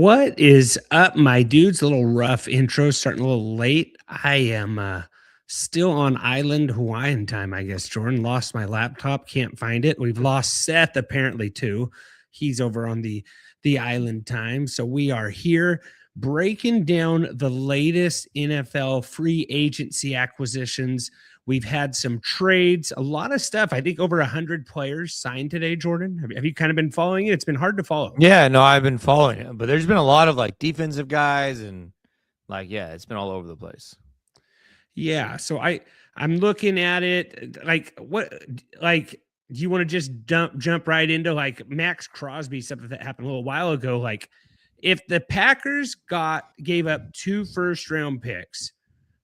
What is up, my dudes? A little rough intro, starting a little late. I am still on island Hawaiian time, I guess. Jordan lost my laptop, can't find it. We've lost Seth apparently too. He's over on the island time. So we are here breaking down the latest NFL free agency acquisitions. We've had some trades, a lot of stuff. I think over 100 players signed today, Jordan. Have you kind of been following it? It's been hard to follow. Yeah, no, I've been following it, but there's been a lot of like defensive guys and it's been all over the place. Yeah, so I'm looking at it like do you want to just jump right into like Maxx Crosby, something that happened a little while ago? Like if the Packers gave up 2 first-round picks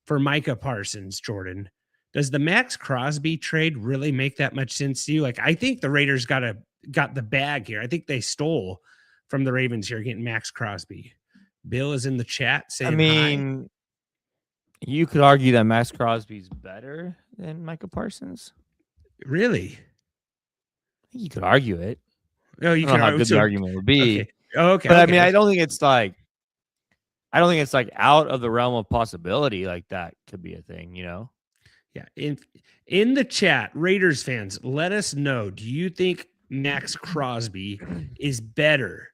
for Micah Parsons, Jordan, does the Maxx Crosby trade really make that much sense to you? Like I think the Raiders got the bag here. I think they stole from the Ravens here getting Maxx Crosby. Bill is in the chat saying hi. You could argue that Maxx Crosby's better than Micah Parsons. Really? I think you could argue it. Oh, you I don't know how good the argument would be. Okay. Oh, okay. But okay. I mean, I don't think it's like out of the realm of possibility. Like that could be a thing, you know? Yeah. In the chat, Raiders fans, let us know. Do you think Maxx Crosby is better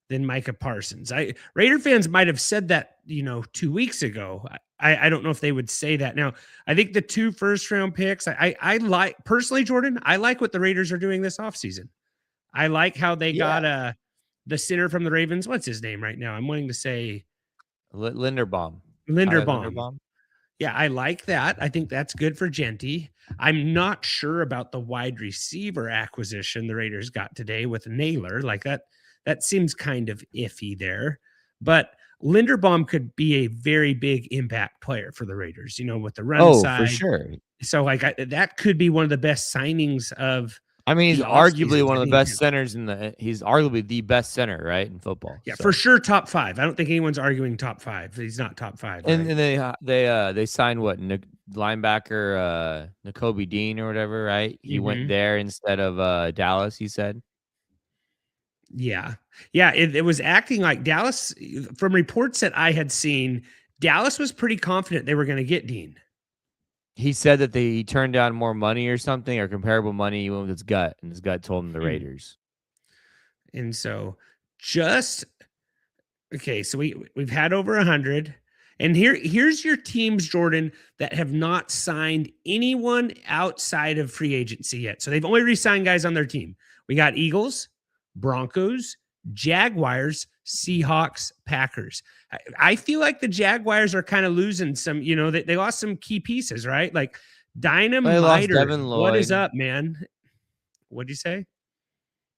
than Micah Parsons? Raider fans might have said that, 2 weeks ago. I don't know if they would say that now. I think the 2 first-round picks, I like personally, Jordan. I like what the Raiders are doing this offseason. I like how they got the center from the Ravens. What's his name right now? I'm wanting to say Linderbaum. Linderbaum. Yeah, I like that. I think that's good for Genty. I'm not sure about the wide receiver acquisition the Raiders got today with Naylor. Like that seems kind of iffy there. But Linderbaum could be a very big impact player for the Raiders, with the run side. For sure. So that could be one of the best signings of. I mean, he's arguably one of the best centers he's arguably the best center, right, in football. Yeah, so. For sure, top 5. I don't think anyone's arguing top 5. He's not top 5. And they signed what linebacker Nakobe Dean or whatever, right? He went there instead of Dallas. He said. Yeah. It was acting like Dallas. From reports that I had seen, Dallas was pretty confident they were going to get Dean. He said that he turned down more money or something, or comparable money. He went with his gut, and his gut told him the Raiders. And so, so we've had over 100, and here's your teams, Jordan, that have not signed anyone outside of free agency yet. So they've only re-signed guys on their team. We got Eagles, Broncos, Jaguars, Seahawks, Packers. I feel like the Jaguars are kind of losing some, they lost some key pieces, right? Like Dynamiter. What is up, man? What'd you say?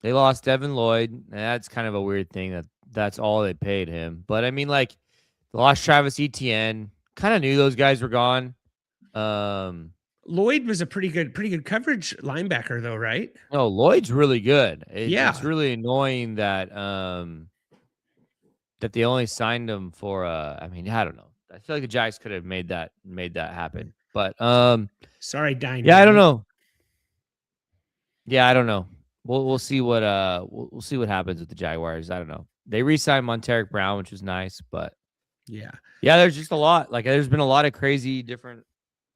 They lost Devin Lloyd. And that's kind of a weird thing that's all they paid him. But I mean, like, they lost Travis Etienne. Kind of knew those guys were gone. Lloyd was a pretty good coverage linebacker, though, right? No, Lloyd's really good. It's really annoying that that they only signed him for. I don't know. I feel like the Jags could have made that happen, but sorry, Dynamite. Yeah, I don't know. Yeah, I don't know. We'll see what we'll see what happens with the Jaguars. I don't know. They re-signed Monteric Brown, which was nice, but yeah. There's just a lot. Like, there's been a lot of crazy different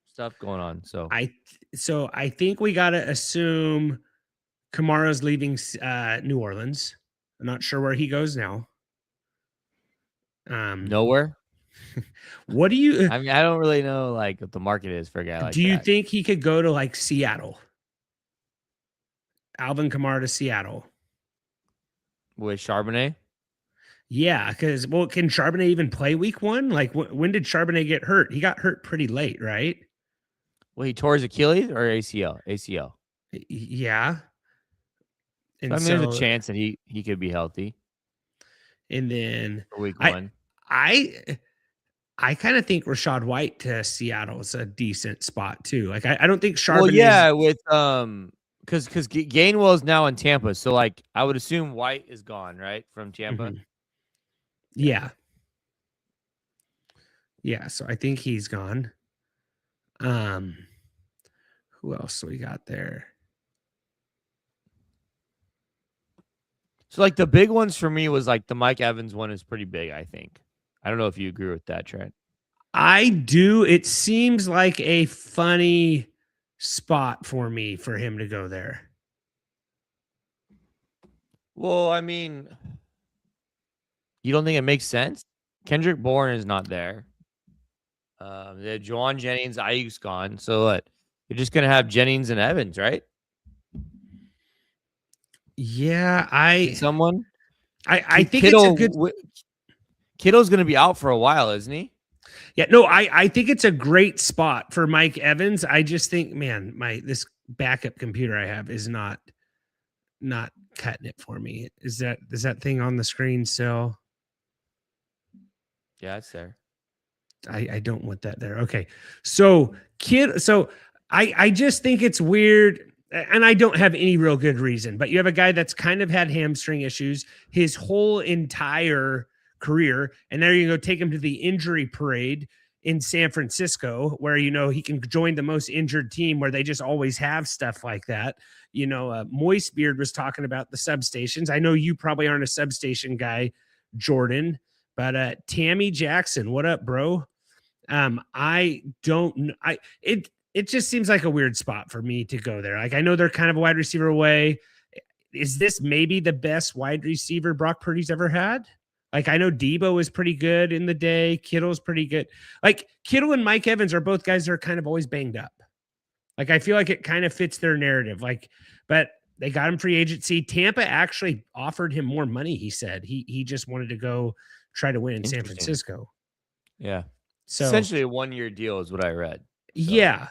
stuff going on. So I think we got to assume Kamara's leaving New Orleans. I'm not sure where he goes now. Nowhere. What do you? I mean, I don't really know like what the market is for a guy like that. Do you think he could go to like Seattle? Alvin Kamara to Seattle with Charbonnet? Yeah, because can Charbonnet even play week 1? Like, when did Charbonnet get hurt? He got hurt pretty late, right? Well, he tore his Achilles or ACL? ACL. Yeah. And so, there's a chance that he could be healthy. And then for week 1. I kind of think Rashad White to Seattle is a decent spot too. Like, I don't think Charbonnet. Well, yeah, with because Gainwell is now in Tampa, so like I would assume White is gone, right, from Tampa. Mm-hmm. Yeah. So I think he's gone. Who else we got there? So like the big ones for me was like the Mike Evans one is pretty big, I think. I don't know if you agree with that, Trent. I do. It seems like a funny spot for me for him to go there. Well, I mean, you don't think it makes sense? Kendrick Bourne is not there. They had Juwan Jennings, Ayuk's gone. So what? You're just gonna have Jennings and Evans, right? Yeah, someone. I think Kittle, it's a good. Kittle's gonna be out for a while, isn't he? Yeah, no, I think it's a great spot for Mike Evans. I just think, man, this backup computer I have is not cutting it for me. Is that thing on the screen still? Yeah, it's there. I don't want that there. Okay. So I just think it's weird, and I don't have any real good reason, but you have a guy that's kind of had hamstring issues his whole entire career, and there you go, take him to the injury parade in San Francisco, where he can join the most injured team where they just always have stuff like that. Moist Beard was talking about the substations. I know you probably aren't a substation guy, Jordan, but Tammy Jackson, what up, bro? I don't know. It just seems like a weird spot for me to go there. Like, I know they're kind of a wide receiver away. Is this maybe the best wide receiver Brock Purdy's ever had? Like, I know Debo is pretty good in the day. Kittle's pretty good. Like, Kittle and Mike Evans are both guys that are kind of always banged up. Like, I feel like it kind of fits their narrative. Like, but they got him free agency. Tampa actually offered him more money, he said. He just wanted to go try to win in San Francisco. Yeah. So essentially a 1-year deal is what I read. So. Yeah.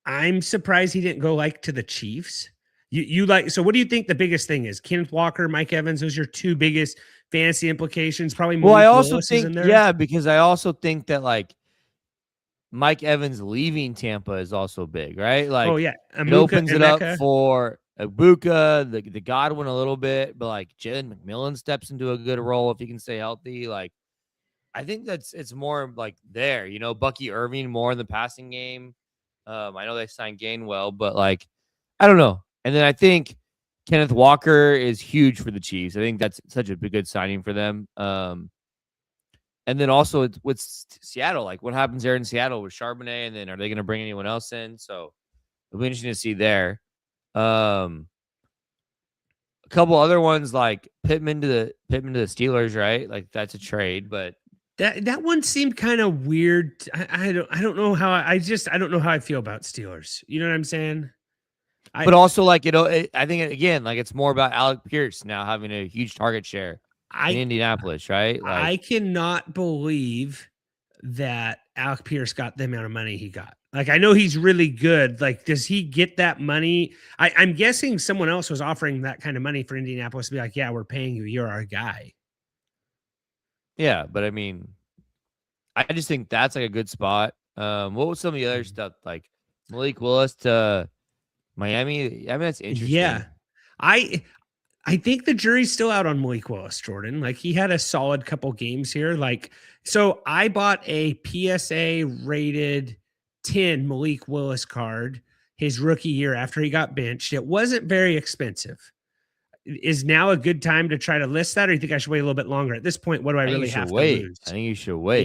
I'm surprised he didn't go to the Chiefs. So what do you think the biggest thing is? Kenneth Walker, Mike Evans, those are your two biggest fantasy implications. Probably more. Well, I also think, because I also think that Mike Evans leaving Tampa is also big, right? Like, oh yeah, it opens it up for Ibuka, the Godwin a little bit, but Jalen McMillan steps into a good role if he can stay healthy. I think it's more there, Bucky Irving more in the passing game. I know they signed Gainwell, but I don't know. And then I think Kenneth Walker is huge for the Chiefs. I think that's such a good signing for them. And then also with Seattle, what happens there in Seattle with Charbonnet, and then are they going to bring anyone else in? So it'll be interesting to see there. A couple other ones like Pittman to the Steelers, right? That's a trade, but that one seemed kind of weird. I don't know how I don't know how I feel about Steelers. You know what I'm saying? But also, I think again, it's more about Alec Pierce now having a huge target share in Indianapolis, right? I cannot believe that Alec Pierce got the amount of money he got. I know he's really good. Does he get that money? I'm guessing someone else was offering that kind of money for Indianapolis to be like, yeah, we're paying you. You're our guy. Yeah, but I mean, I just think that's a good spot. What was some of the other stuff Malik Willis to Miami? I mean, that's interesting. Yeah, I think the jury's still out on Malik Willis, Jordan. He had a solid couple games here. So I bought a PSA rated 10 Malik Willis card his rookie year after he got benched. It wasn't very expensive. Is now a good time to try to list that, or you think I should wait a little bit longer? At this point, what do I really have to lose? I think you should wait.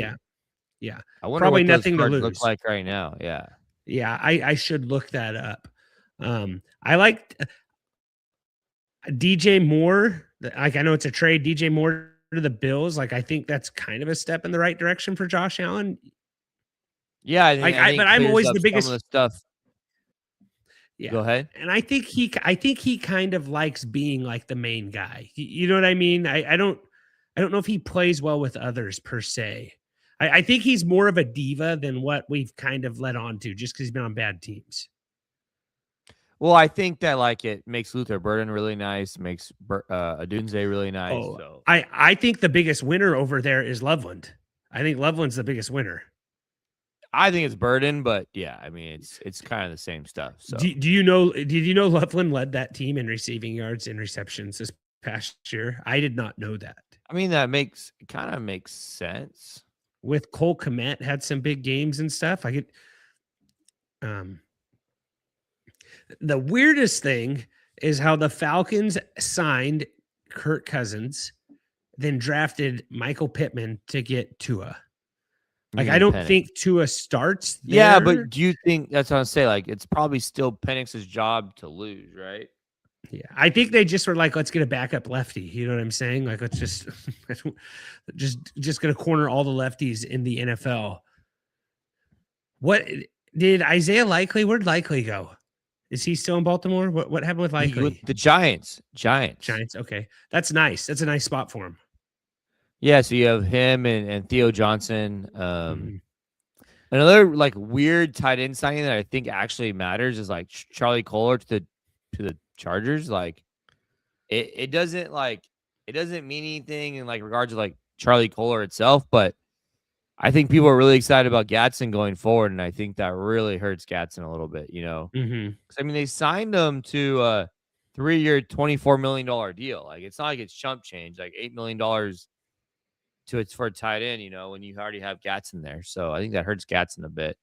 Yeah. I wonder probably what nothing those to lose. Look like right now. Yeah. I should look that up. I like DJ Moore. I know it's a trade. DJ Moore to the Bills. I think that's kind of a step in the right direction for Josh Allen. Yeah, I think but I'm always the biggest some of the stuff. Yeah. Go ahead. And I think he kind of likes being the main guy. You know what I mean? I don't know if he plays well with others per se. I think he's more of a diva than what we've kind of led on to just because he's been on bad teams. Well, I think that it makes Luther Burden really nice, makes Adunze really nice. Oh, so. I think the biggest winner over there is Loveland. I think Loveland's the biggest winner. I think it's Burden, but yeah, I mean it's kind of the same stuff. So did you know Loveland led that team in receiving yards and receptions this past year? I did not know that. I mean, that kind of makes sense. With Cole Kmet had some big games and stuff. I could the weirdest thing is how the Falcons signed Kirk Cousins, then drafted Michael Pittman to get Tua. Like, I don't think Tua starts there. Yeah, but do you think that's what I'm saying? Like, it's probably still Penix's job to lose, right? Yeah, I think they just were like, let's get a backup lefty. You know what I'm saying? Like, let's just gonna corner all the lefties in the NFL. What did Isaiah Likely? Where'd Likely go? Is he still in Baltimore? What happened with Likely? With the Giants. Okay, that's nice. That's a nice spot for him. Yeah, so you have him and Theo Johnson. Another like weird tight end signing that I think actually matters is like Charlie Kolar to the Chargers. Like it doesn't mean anything in like regards to like Charlie Kolar itself, but I think people are really excited about Gatson going forward, and I think that really hurts Gatson a little bit, you know. I mean, they signed him to a 3-year, $24 million deal. Like, it's not like it's chump change, like $8 million for a tight end, you know, when you already have Gatson there. So I think that hurts Gatson a bit.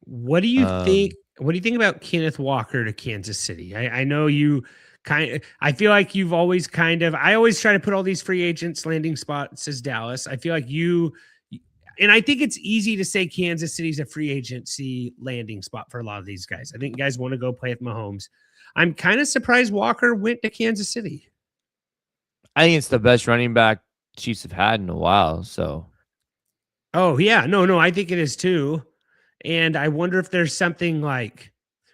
What do you think? What do you think about Kenneth Walker to Kansas City? I know you I feel like you've always I always try to put all these free agents landing spots as Dallas. I feel like and I think it's easy to say Kansas City's a free agency landing spot for a lot of these guys. I think guys want to go play with Mahomes. I'm kind of surprised Walker went to Kansas City. I think it's the best running back Chiefs have had in a while. So, oh yeah, no, I think it is too. And I wonder if there's something like,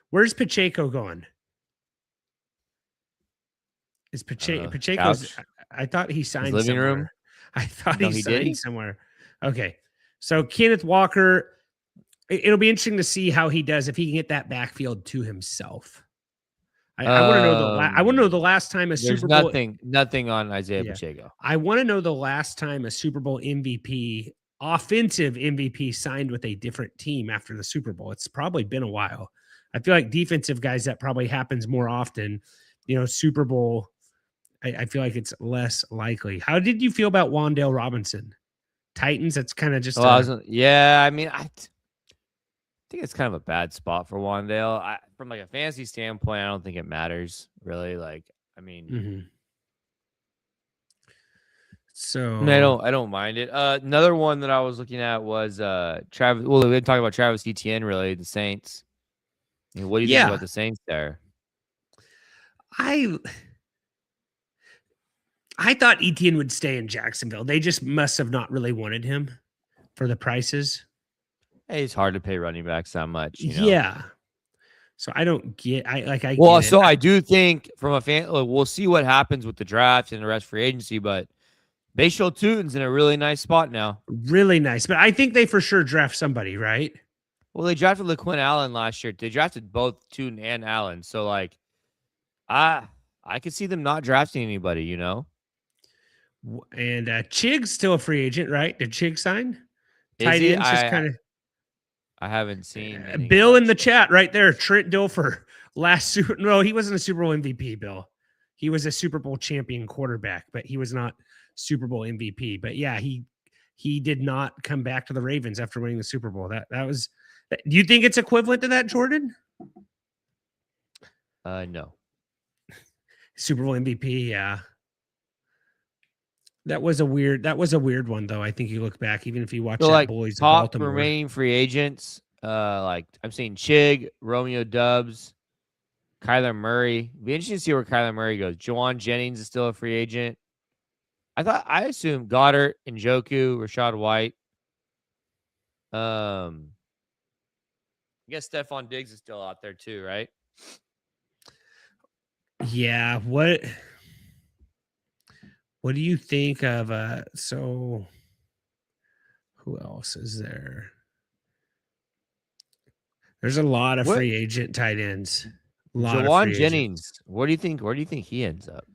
where's Pacheco going? Is Pacheco's? I thought he signed his living somewhere. room. I thought he signed somewhere. Okay, so Kenneth Walker. It'll be interesting to see how he does if he can get that backfield to himself. I want to know I want to know the last time a Super Bowl. Nothing on Isaiah Pacheco. I want to know the last time a Super Bowl MVP, offensive MVP, signed with a different team after the Super Bowl. It's probably been a while. I feel like defensive guys, that probably happens more often. You know, Super Bowl, I feel like it's less likely. How did you feel about Wan'Dale Robinson? Titans, that's kind of just. I mean, I think it's kind of a bad spot for Wan'Dale. From like a fantasy standpoint, I don't think it matters really. Like, I mean, so I don't mind it. Another one that I was looking at was Travis. Well, we didn't talk about Travis Etienne, really, the Saints. I mean, what do you think about the Saints there? I thought Etienne would stay in Jacksonville. They just must have not really wanted him for the prices. Hey, it's hard to pay running backs that much, you know? Yeah. So I don't get. I do think from a fan, we'll see what happens with the draft and the rest free agency, but Bashal Tutin's in a really nice spot now. Really nice, but I think they for sure draft somebody, right? Well, they drafted LaQuinn Allen last year. They drafted both Tuten and Allen, so like, I could see them not drafting anybody, you know. And Chig's still a free agent, right? Did Chig sign? Tight ends just kind of. I haven't seen Bill in the chat right there. Trent Dilfer no, he wasn't a Super Bowl MVP. Bill, he was a Super Bowl champion quarterback, but he was not Super Bowl MVP. But yeah, he did not come back to the Ravens after winning the Super Bowl. That was. Do you think it's equivalent to that, Jordan? No. Super Bowl MVP, yeah. That was a weird one, though. I think you look back, even if you watch that Boys top Baltimore. Remaining free agents, like I'm seeing Chig, Romeo Dubs, Kyler Murray. It'd be interesting to see where Kyler Murray goes. Juwan Jennings is still a free agent. I assume Goddard, Njoku, Rashad White. I guess Stephon Diggs is still out there too, right? Yeah. What do you think of so who else is there? There's a lot of free agent tight ends. Juwan Jennings. Where do you think he ends up?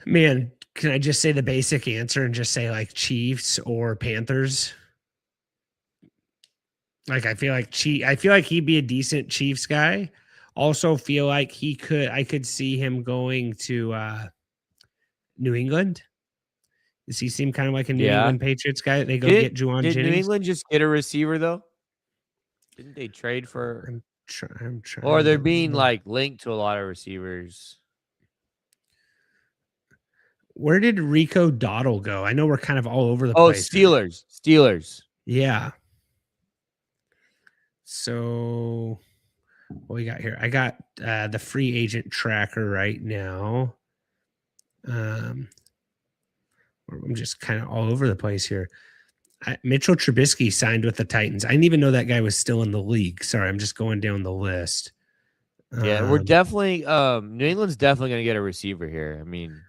Man, can I just say the basic answer and just say like Chiefs or Panthers? Like I feel like he'd be a decent Chiefs guy. Also feel like I could see him going to New England. Does he seem kind of like a New England Patriots guy? They go get Juwan Jennings. Did New England just get a receiver though? Didn't they trade for? I'm trying. Or they're being like linked to a lot of receivers. Where did Rico Dottle go? I know we're kind of all over the Oh, place. Steelers. Yeah. So what we got here? I got the free agent tracker right now. I'm just kind of all over the place here. Mitchell Trubisky signed with the Titans. I didn't even know that guy was still in the league. Sorry, I'm just going down the list. Yeah, we're definitely New England's definitely going to get a receiver here. I mean,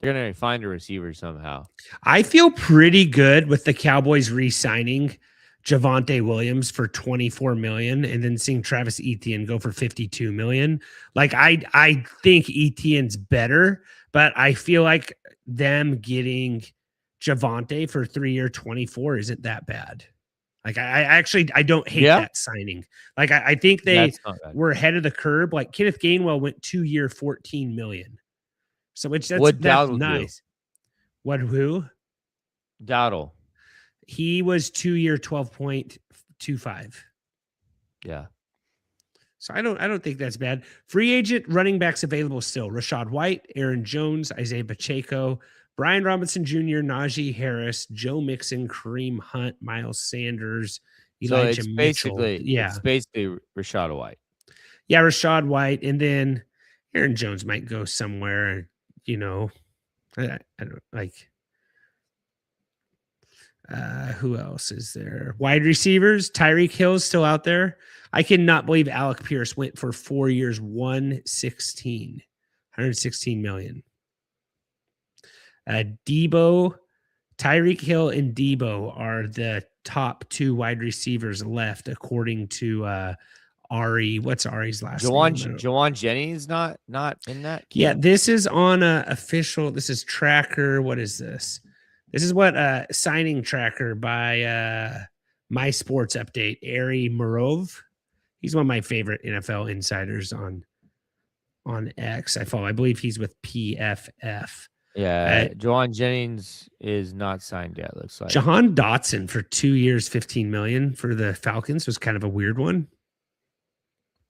they're going to find a receiver somehow. I feel pretty good with the Cowboys re-signing Javonte Williams for $24 million and then seeing Travis Etienne go for $52 million. Like I think Etienne's better, but I feel like them getting Javonte for 3-year 24 isn't that bad. Like I don't hate that signing. Like I think they were ahead of the curve. Like Kenneth Gainwell went 2-year $14 million. So that's nice. What who? Dowdle. He was 2-year 12.25. Yeah. So I don't think that's bad. Free agent running backs available still. Rashad White, Aaron Jones, Isaiah Pacheco, Brian Robinson Jr., Najee Harris, Joe Mixon, Kareem Hunt, Miles Sanders, Elijah Mitchell. It's basically Rashad White. Yeah, Rashad White. And then Aaron Jones might go somewhere, I don't like. Who else is there? Wide receivers. Tyreek Hill's still out there. I cannot believe Alec Pierce went for 4 years, 116 million. Debo, Tyreek Hill and Debo are the top 2 wide receivers left, according to Ari. What's Ari's last name? Jawan Jennings not in that camp? Yeah, this is on official. This is tracker. What is this? This is what signing tracker by My Sports Update, Ari Morov. He's one of my favorite NFL insiders on X. I believe he's with PFF. Yeah, Jawan Jennings is not signed yet, looks like. Jahan Dotson for 2 years, $15 million for the Falcons was kind of a weird one.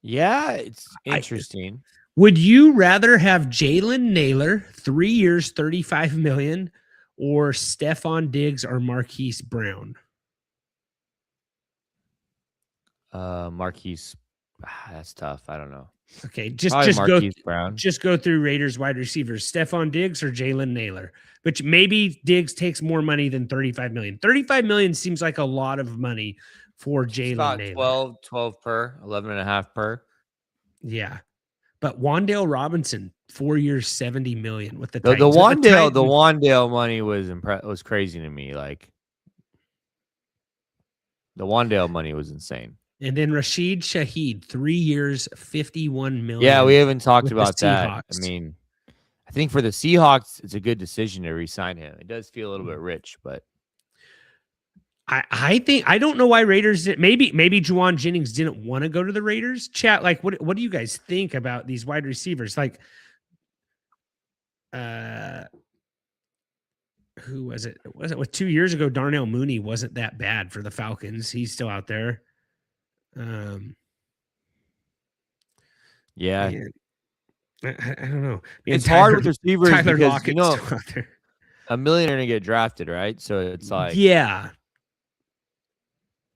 Yeah, it's interesting. Would you rather have Jalen Naylor, 3 years, $35 million, or Stephon Diggs or Marquise Brown? Marquise, that's tough. I don't know. Okay, just go through Raiders wide receivers: Stephon Diggs or Jalen Naylor. But maybe Diggs takes more money than $35 million. $35 million seems like a lot of money for Jalen Naylor. 12 per, 11.5 per. Yeah, but Wan'Dale Robinson, 4 years, $70 million with the Titans. The Wan'Dale money was crazy to me. Like the Wan'Dale money was insane. And then Rashid Shaheed, 3 years, $51 million. Yeah, we haven't talked about that. I mean, I think for the Seahawks, it's a good decision to re-sign him. It does feel a little bit rich, but I think I don't know why Raiders did. Maybe Jawan Jennings didn't want to go to the Raiders. Chat, like, what do you guys think about these wide receivers? Like, who was it? Was it with 2 years ago? Darnell Mooney wasn't that bad for the Falcons. He's still out there. Yeah, I don't know. It's hard with receivers because $1 million are gonna get drafted, right? So it's like, yeah,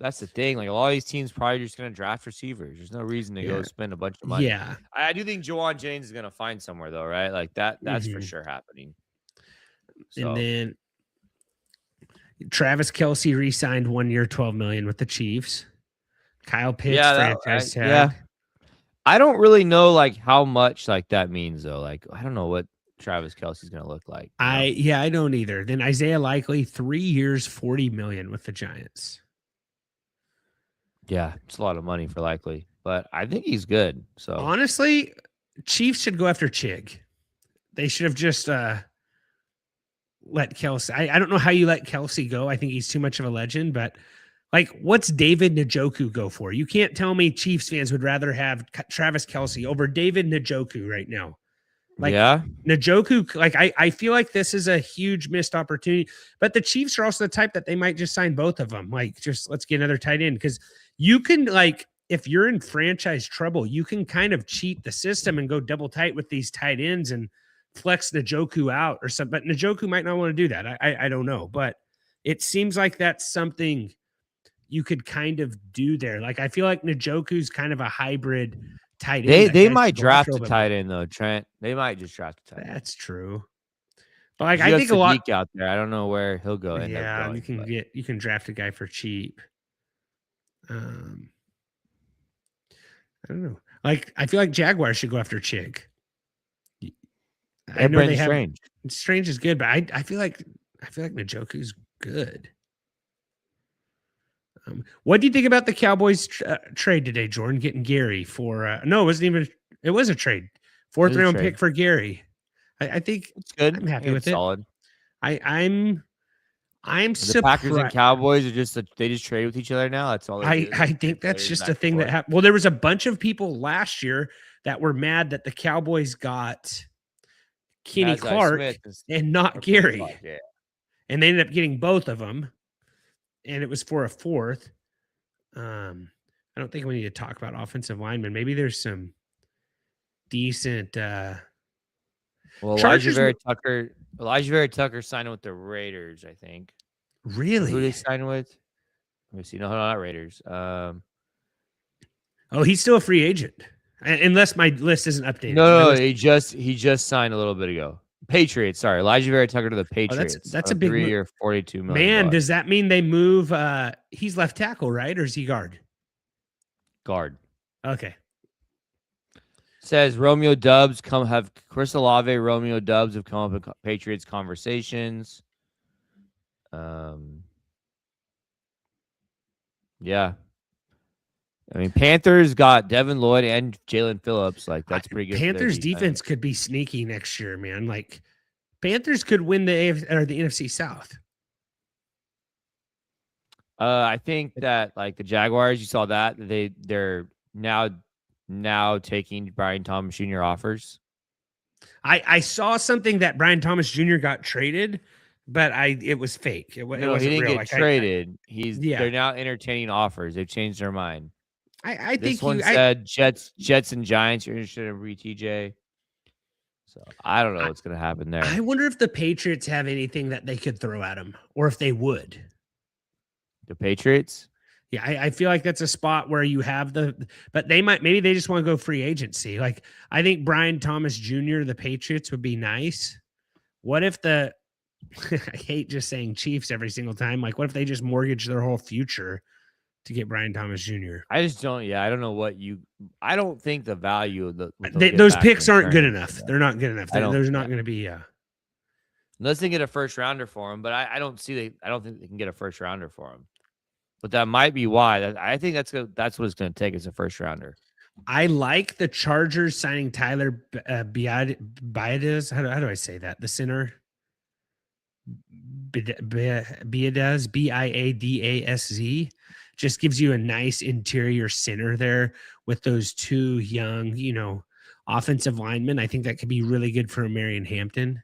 that's the thing. Like a lot of these teams probably just gonna draft receivers. There's no reason to go spend a bunch of money. Yeah, I do think Jawan Jennings is gonna find somewhere though, right? Like that's for sure happening. So. And then Travis Kelce re-signed 1 year, $12 million with the Chiefs. Kyle Pitts franchise tag. Yeah. I don't really know like how much like that means though. Like I don't know what Travis Kelce's gonna look like. I don't either. Then Isaiah Likely, 3 years, $40 million with the Giants. Yeah, it's a lot of money for Likely, but I think he's good. So honestly, Chiefs should go after Chig. They should have just let Kelce. I don't know how you let Kelce go. I think he's too much of a legend, but like, what's David Njoku go for? You can't tell me Chiefs fans would rather have Travis Kelce over David Njoku right now. Like, Njoku, like, I feel like this is a huge missed opportunity, but the Chiefs are also the type that they might just sign both of them. Like, just let's get another tight end, because you can, like, if you're in franchise trouble, you can kind of cheat the system and go double tight with these tight ends and flex Njoku out or something. But Njoku might not want to do that. I don't know. But it seems like that's something you could kind of do there. Like, I feel like Njoku's kind of a hybrid tight end. They might draft a tight end though, Trent. They might just draft a tight end. That's true. But like, I think a lot out there. I don't know where he'll go. Yeah, you can draft a guy for cheap. I don't know. Like, I feel like Jaguars should go after Chig. I know they have Strange. Strange is good, but I feel like Njoku's good. What do you think about the Cowboys trade today, Jordan? Getting Gary for no, it wasn't even. It was a trade. 4th round pick for Gary. I think it's good. I'm happy with it. Solid. I'm the surprised. Packers and Cowboys are they just trade with each other now. That's all. I think that's just a thing that happened. Well, there was a bunch of people last year that were mad that the Cowboys got Kenny Clark and not Gary, yeah. And they ended up getting both of them, and it was for a 4th. I don't think we need to talk about offensive linemen. Maybe there's some decent. Well, Elijah Vera Tucker signed with the Raiders, I think. Really? Who they signed with? Let me see. No, not Raiders. Oh, he's still a free agent, unless my list isn't updated. No, he just signed a little bit ago. Patriots. Sorry, Elijah Vera Tucker to the Patriots. That's a big 3-year, $42 million. Man, does that mean they move? He's left tackle, right, or is he guard? Guard. Okay. Says Romeo Dubs have Chris Olave, Romeo Dubs have come up in Patriots conversations. Yeah. I mean, Panthers got Devin Lloyd and Jalen Phillips. Like, that's pretty good. Panthers defense could be sneaky next year, man. Like, Panthers could win the NFC South. I think that, like, the Jaguars, you saw that they're now taking Brian Thomas Jr. offers. I saw something that Brian Thomas Jr. got traded, but it was fake. It wasn't he didn't real. Get traded. They're now entertaining offers. They've changed their mind. I think this one said Jets and Giants are interested in TJ. So I don't know what's going to happen there. I wonder if the Patriots have anything that they could throw at them, or if they would. The Patriots? Yeah, I feel like that's a spot where you have but maybe they just want to go free agency. Like, I think Brian Thomas Jr., the Patriots would be nice. What if I hate just saying Chiefs every single time. Like, what if they just mortgage their whole future to get Brian Thomas Jr.? I just don't. Yeah, I don't know I don't think the value of those picks aren't good enough. They're not good enough. There's not going to be unless they get a first rounder for him. But I don't think they can get a first rounder for him. But that might be why. I think that's what it's going to take is a first rounder. I like the Chargers signing Tyler Biadasz. How do I say that? The center. Biadasz, Biadaszz, just gives you a nice interior center there with those two young, offensive linemen. I think that could be really good for Marion Hampton.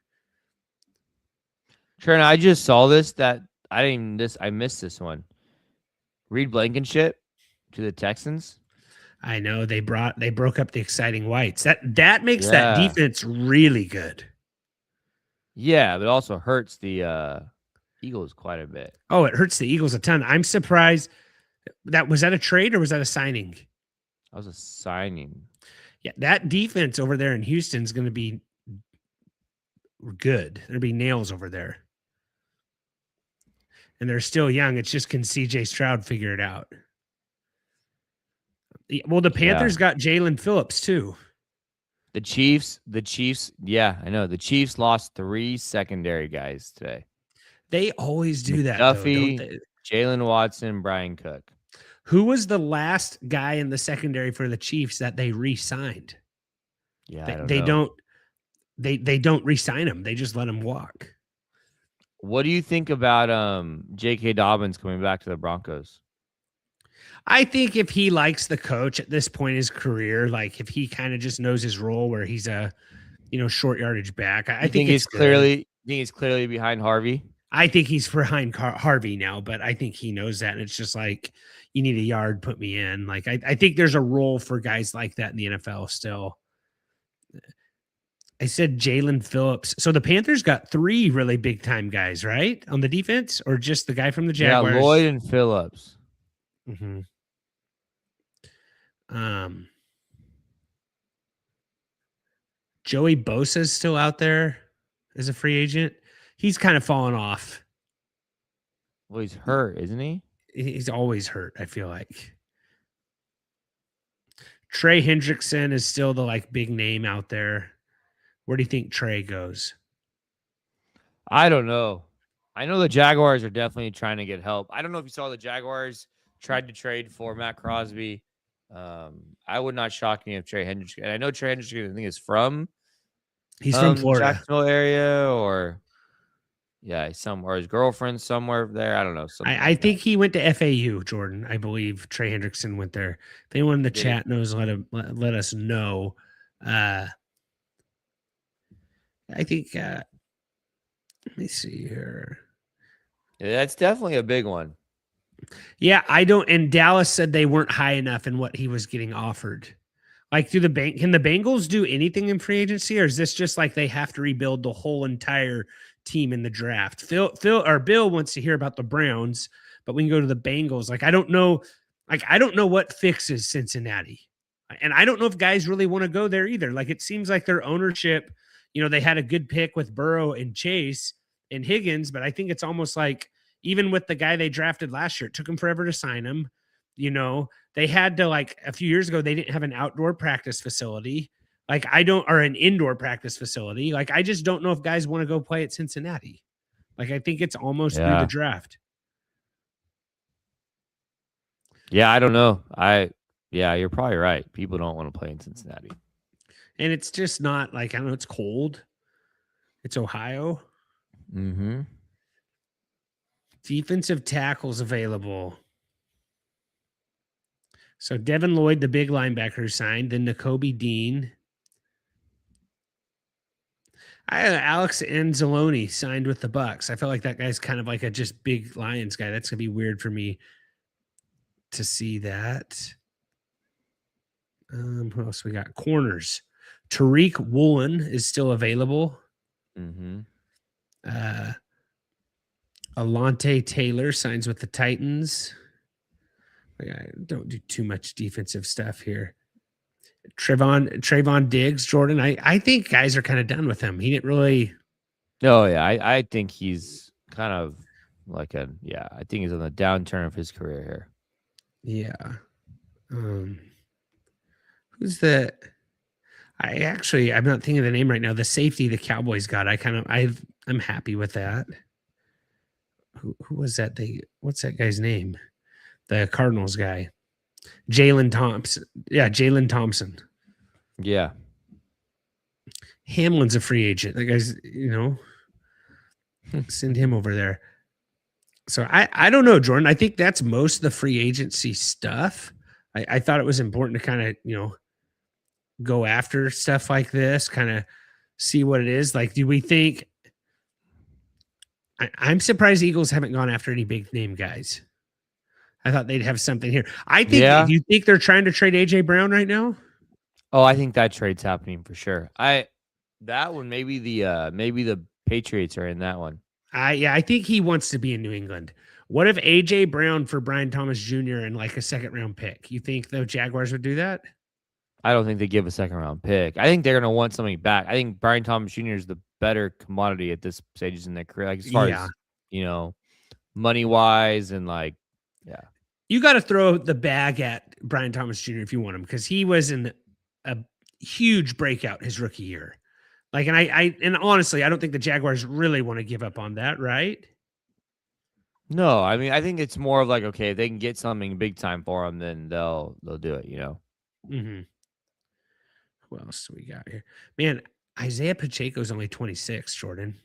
Trent, I just saw this I missed this one. Reed Blankenship to the Texans. I know they broke up the exciting whites. That makes that defense really good. Yeah, but it also hurts the Eagles quite a bit. Oh, it hurts the Eagles a ton. I'm surprised. Was that a trade or was that a signing? That was a signing. Yeah, that defense over there in Houston is going to be good. There'll be nails over there. And they're still young. It's just, can CJ Stroud figure it out? Well, the Panthers got Jalen Phillips too. The Chiefs, yeah, I know. The Chiefs lost 3 secondary guys today. They always do that, Duffy, though, don't they? Jalen Watson, Brian Cook. Who was the last guy in the secondary for the Chiefs that they re-signed? Yeah, they don't re-sign him. They just let him walk. What do you think about J.K. Dobbins coming back to the Broncos? I think if he likes the coach at this point in his career, like if he kind of just knows his role where he's a, short yardage back, I think he's clearly behind Harvey. I think he's behind Harvey now, but I think he knows that. And it's just like, you need a yard, put me in. Like, I think there's a role for guys like that in the NFL still. I said Jalen Phillips. So the Panthers got 3 really big time guys, right? On the defense, or just the guy from the Jaguars? Yeah, Lloyd and Phillips. Mm-hmm. Joey Bosa's still out there as a free agent. He's kind of fallen off. Well, he's hurt, isn't he? He's always hurt, I feel like. Trey Hendrickson is still the like big name out there. Where do you think Trey goes? I don't know. I know the Jaguars are definitely trying to get help. I don't know if you saw the Jaguars tried to trade for Maxx Crosby. I would not shock me if Trey Hendrickson. And I know Trey Hendrickson, I think, is from he's from Florida, Jacksonville area, or or his girlfriend somewhere there. I don't know. I think he went to FAU, Jordan. I believe Trey Hendrickson went there. If anyone in the chat knows, let us know. I think. Let me see here. Yeah, that's definitely a big one. Yeah, I don't. And Dallas said they weren't high enough in what he was getting offered. Like, can the Bengals do anything in free agency, or is this just like they have to rebuild the whole entire team in the draft? Bill wants to hear about the Browns, but we can go to the Bengals. Like, I don't know. Like, I don't know what fixes Cincinnati, and I don't know if guys really want to go there either. Like, it seems like their ownership, they had a good pick with Burrow and Chase and Higgins, but I think it's almost like even with the guy they drafted last year, it took them forever to sign him. They had to, like, a few years ago, they didn't have an outdoor practice facility. Like, or an indoor practice facility. Like, I just don't know if guys want to go play at Cincinnati. Like, I think it's almost through the draft. Yeah, I don't know. You're probably right. People don't want to play in Cincinnati. And it's just not like, I don't know, it's cold. It's Ohio. Mm-hmm. Defensive tackles available. So Devin Lloyd, the big linebacker, signed. Then Nakobe Dean. Alex Anzalone signed with the Bucks. I felt like that guy's kind of like a just big Lions guy. That's going to be weird for me to see that. Who else we got? Corners. Tariq Woolen is still available. Mm-hmm. Alante Taylor signs with the Titans. I don't do too much defensive stuff here. Trayvon Diggs, Jordan. I think guys are kind of done with him. He didn't really. No, yeah. I think he's kind of like I think he's on the downturn of his career here. Yeah. Who's the? I'm not thinking of the name right now. The safety the Cowboys got. I'm happy with that. Who was that? What's that guy's name? The Cardinals guy. Jalen Thompson. Yeah, Jalen Thompson. Yeah. Hamlin's a free agent. That guy's, send him over there. So I don't know, Jordan. I think that's most of the free agency stuff. I thought it was important to kind of, go after stuff like this, kind of see what it is. Like, do we think I'm surprised the Eagles haven't gone after any big name guys. I thought they'd have something here. I think. Yeah. Do you think they're trying to trade AJ Brown right now? Oh, I think that trade's happening for sure. That one, maybe the Patriots are in that one. I think he wants to be in New England. What if AJ Brown for Brian Thomas Jr. and like a second round pick? You think the Jaguars would do that? I don't think they give a second round pick. I think they're going to want something back. I think Brian Thomas Jr. is the better commodity at this stage in their career. Like, as far as, money wise and like, yeah. You got to throw the bag at Brian Thomas Jr. if you want him, because he was in a huge breakout his rookie year. Like, and honestly, I don't think the Jaguars really want to give up on that, right? No, I mean, I think it's more of like, okay, if they can get something big time for them, then they'll do it, Mm-hmm. Who else do we got here? Man, Isaiah Pacheco's only 26, Jordan.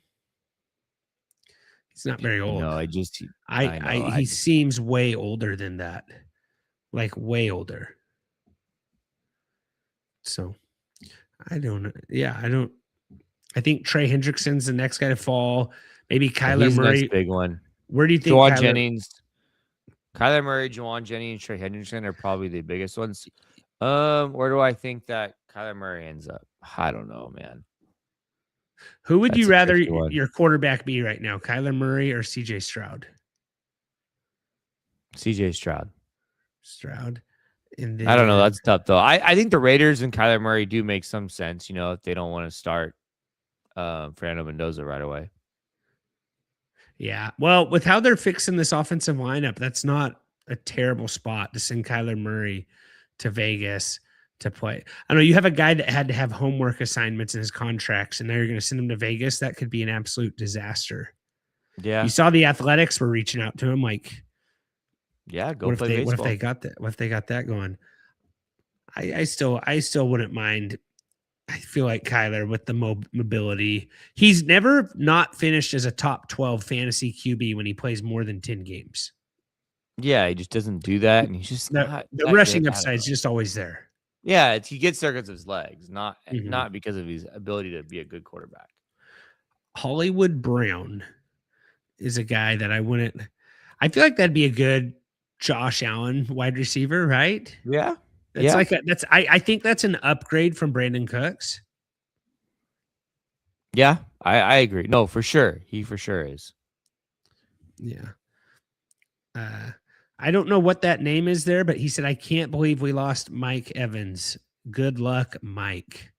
He's not very old. No, he seems way older than that. Like, way So, I don't know. Yeah, I think Trey Hendrickson's the next guy to fall. Maybe Kyler Murray. Next big one. Where do you think Juwan Jennings, Kyler Murray, Juwan Jennings, Trey Hendrickson are probably the biggest ones. Where do I think that Kyler Murray ends up? I don't know, man. Who would That's you a rather tricky one. your quarterback be right now, Kyler Murray or CJ Stroud? CJ Stroud. And then, I don't know. That's tough, though. I think the Raiders and Kyler Murray do make some sense, if they don't want to start Fernando Mendoza right away. Yeah. Well, with how they're fixing this offensive lineup, that's not a terrible spot to send Kyler Murray to Vegas to play. I know you have a guy that had to have homework assignments in his contracts, and now you're going to send him to Vegas. That could be an absolute disaster. Yeah. You saw the Athletics were reaching out to him, like, yeah, go play baseball. What if they got that? What if they got that going? I still wouldn't mind. I feel like Kyler with the mobility. He's never not finished as a top 12 fantasy QB when he plays more than 10 games. Yeah, he just doesn't do that, and he's just the rushing upside is just always there. Yeah, he gets there because of his legs, not because of his ability to be a good quarterback. Hollywood Brown is a guy that I feel like that'd be a good Josh Allen wide receiver, right? Yeah. I think that's an upgrade from Brandon Cooks. Yeah, I agree. No, for sure. He for sure is. Yeah. I don't know what that name is there, but he said, I can't believe we lost Mike Evans. Good luck, Mike.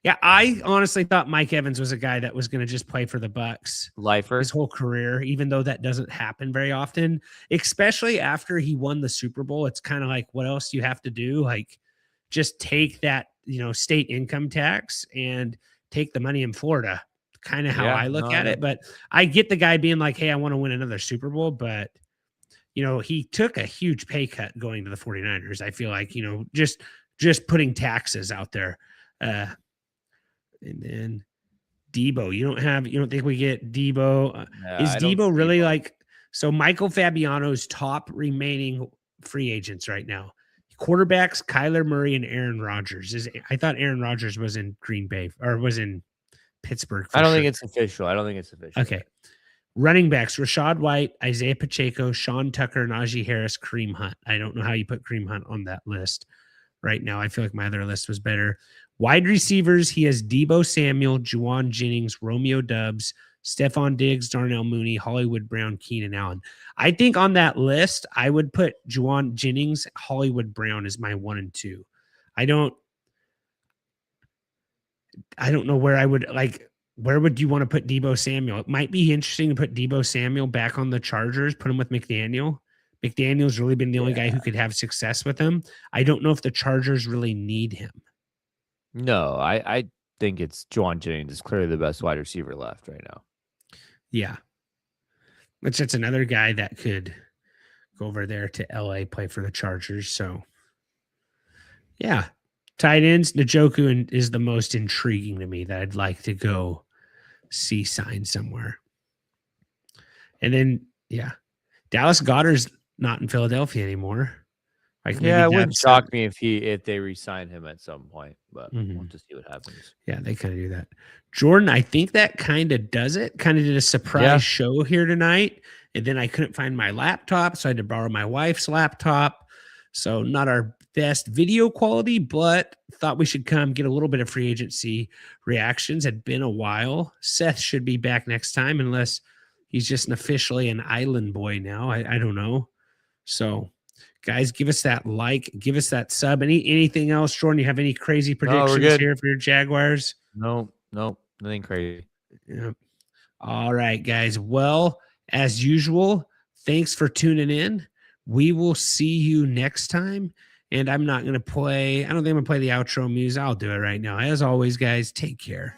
Yeah, I honestly thought Mike Evans was a guy that was going to just play for the Bucs lifer his whole career, even though that doesn't happen very often, especially after he won the Super Bowl. It's kind of like, what else do you have to do? Like, just take that, state income tax and take the money in Florida. Kind of how I look at it. But I get the guy being like, hey, I want to win another Super Bowl. But, he took a huge pay cut going to the 49ers. I feel like, just putting taxes out there. And then Debo, you don't think we get Debo? Is Debo really so Michael Fabiano's top remaining free agents right now? Quarterbacks, Kyler Murray and Aaron Rodgers. I thought Aaron Rodgers was in Green Bay or was in Pittsburgh. I don't think it's official. Okay. Running backs, Rashad White, Isaiah Pacheco, Sean Tucker, Najee Harris, Kareem Hunt. I don't know how you put Kareem Hunt on that list right now. I feel like my other list was better. Wide receivers, he has Debo Samuel, Juwan Jennings, Romeo Doubs, Stephon Diggs, Darnell Mooney, Hollywood Brown, Keenan Allen. I think on that list, I would put Juwan Jennings, Hollywood Brown as my 1 and 2. I don't know where I would where would you want to put Debo Samuel? It might be interesting to put Debo Samuel back on the Chargers, put him with McDaniel. McDaniel's really been the only guy who could have success with him. I don't know if the Chargers really need him. No, I think it's Juwan Jennings is clearly the best wide receiver left right now. Yeah. Which it's another guy that could go over there to LA, play for the Chargers. So, yeah. Tight ends, Njoku is the most intriguing to me that I'd like to go see signed somewhere. And then, Dallas Goedert's not in Philadelphia anymore. It wouldn't shock me if they re-sign him at some point, but we'll have to see what happens. Yeah, they kind of do that. Jordan, I think that kind of does it. Kind of did a surprise show here tonight, and then I couldn't find my laptop, so I had to borrow my wife's laptop. So not our best video quality, but thought we should come get a little bit of free agency reactions. Had been a while. Seth should be back next time, unless he's just officially an island boy now. I don't know. So, guys, give us that like, give us that sub. Anything else, Jordan? You have any crazy predictions here for your Jaguars? No, nothing crazy. Yep. All right, guys. Well, as usual, thanks for tuning in. We will see you next time. And I'm not going to play, I don't think I'm going to play the outro music. I'll do it right now. As always, guys, take care.